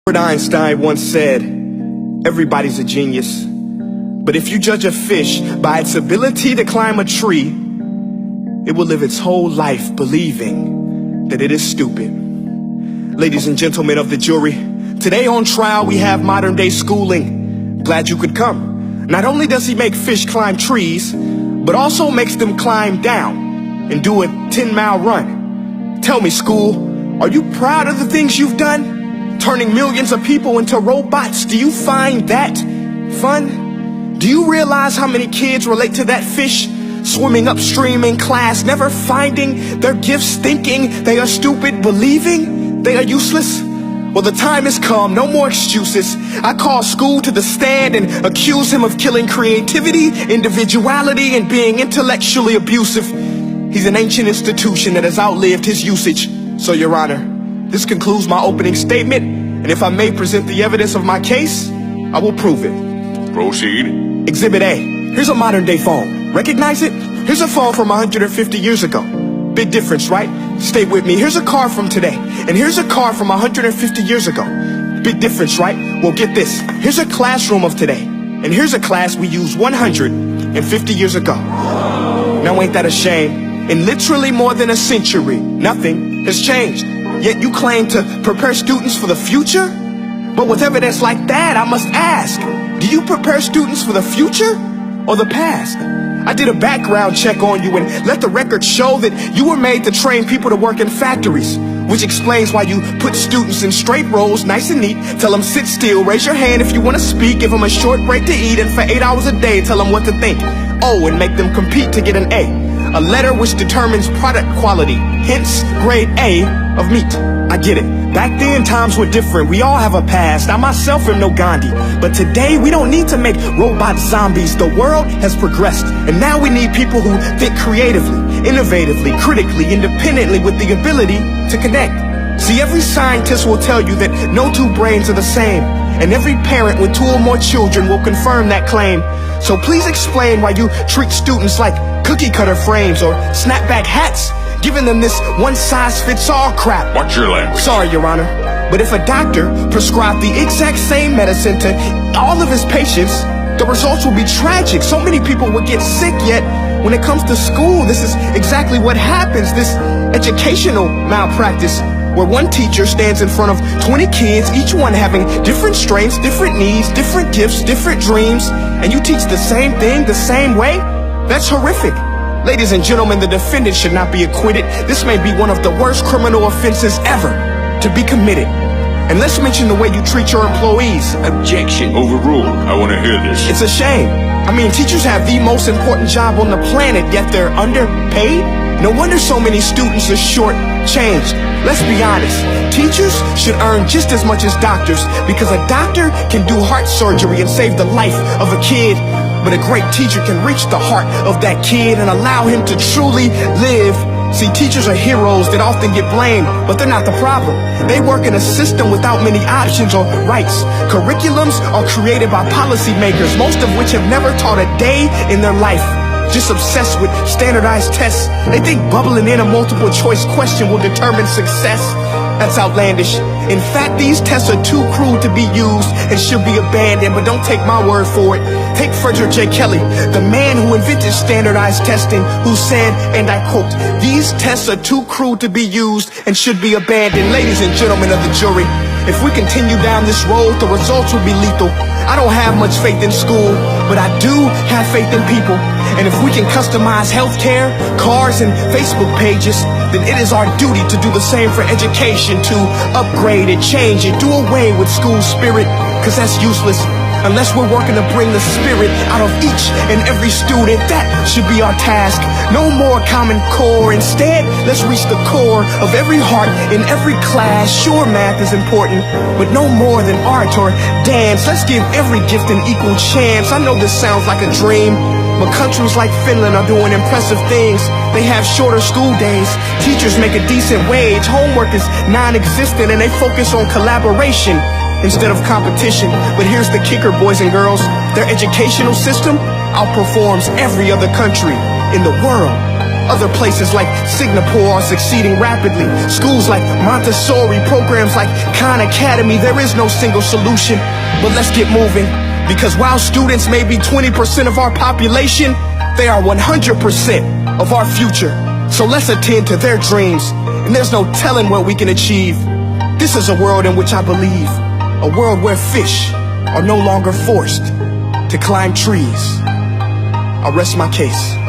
Albert Einstein once said, everybody's a genius, but if you judge a fish by its ability to climb a tree, it will live its whole life believing that it is stupid. Ladies and gentlemen of the jury, today on trial we have modern day schooling. Glad you could come. Not only does he make fish climb trees, but also makes them climb down and do a 10-mile run. Tell me, school, are you proud of the things you've done? Turning millions of people into robots, do you find that fun? Do you realize how many kids relate to that fish? Swimming upstream in class, never finding their gifts, thinking they are stupid, believing they are useless? Well, the time has come, no more excuses. I call school to the stand and accuse him of killing creativity, individuality, and being intellectually abusive. He's an ancient institution that has outlived his usage. So, Your Honor, this concludes my opening statement, and if I may present the evidence of my case, I will prove it. Proceed. Exhibit A. Here's a modern day phone. Recognize it? Here's a phone from 150 years ago. Big difference, right? Stay with me. Here's a car from today, and here's a car from 150 years ago. Big difference, right? Well, get this. Here's a classroom of today, and here's a class we used 150 years ago. Now ain't that a shame? In literally more than a century, nothing has changed. Yet you claim to prepare students for the future? But with evidence like that, I must ask, do you prepare students for the future or the past? I did a background check on you and let the record show that you were made to train people to work in factories, which explains why you put students in straight rows, nice and neat, tell them sit still, raise your hand if you want to speak, give them a short break to eat, and for 8 hours a day tell them what to think. Oh, and make them compete to get an A letter which determines product quality, hence grade A of meat. I get it. Back then, times were different. We all have a past. I myself am no Gandhi. But today, we don't need to make robot zombies. The world has progressed. And now we need people who think creatively, innovatively, critically, independently, with the ability to connect. See, every scientist will tell you that no two brains are the same. And every parent with 2 or more children will confirm that claim. So please explain why you treat students like cookie cutter frames or snapback hats, giving them this one-size-fits-all crap. Watch your language. Sorry, Your Honor, but if a doctor prescribed the exact same medicine to all of his patients, the results will be tragic. So many people will get sick, yet when it comes to school, this is exactly what happens. This educational malpractice, where one teacher stands in front of 20 kids, each one having different strengths, different needs, different gifts, different dreams, and you teach the same thing the same way? That's horrific. Ladies and gentlemen, the defendant should not be acquitted. This may be one of the worst criminal offenses ever to be committed. And let's mention the way you treat your employees. Objection. Overruled. I want to hear this. It's a shame. I mean, teachers have the most important job on the planet, yet they're underpaid? No wonder so many students are short-changed. Let's be honest. Teachers should earn just as much as doctors, because a doctor can do heart surgery and save the life of a kid. But a great teacher can reach the heart of that kid and allow him to truly live. See, teachers are heroes that often get blamed, but they're not the problem. They work in a system without many options or rights. Curriculums are created by policymakers, most of which have never taught a day in their life. Just obsessed with standardized tests. They think bubbling in a multiple choice question will determine success. That's outlandish. In fact, these tests are too crude to be used and should be abandoned, but don't take my word for it. Take Frederick J. Kelly, the man who invented standardized testing, who said, and I quote, "These tests are too crude to be used and should be abandoned." Ladies and gentlemen of the jury, if we continue down this road, the results will be lethal. I don't have much faith in school, but I do have faith in people. And if we can customize healthcare, cars, and Facebook pages, then it is our duty to do the same for education, to upgrade it, change it, do away with school spirit, because that's useless. Unless we're working to bring the spirit out of each and every student, that should be our task. No more Common Core. Instead, let's reach the core of every heart in every class. Sure, math is important, but no more than art or dance. Let's give every gift an equal chance. I know this sounds like a dream, but countries like Finland are doing impressive things. They have shorter school days. Teachers make a decent wage. Homework is non-existent, and they focus on collaboration instead of competition. But here's the kicker, boys and girls. Their educational system outperforms every other country in the world. Other places like Singapore are succeeding rapidly. Schools like Montessori, programs like Khan Academy, there is no single solution. But let's get moving, because while students may be 20% of our population, they are 100% of our future. So let's attend to their dreams, and there's no telling what we can achieve. This is a world in which I believe, a world where fish are no longer forced to climb trees. I'll rest my case.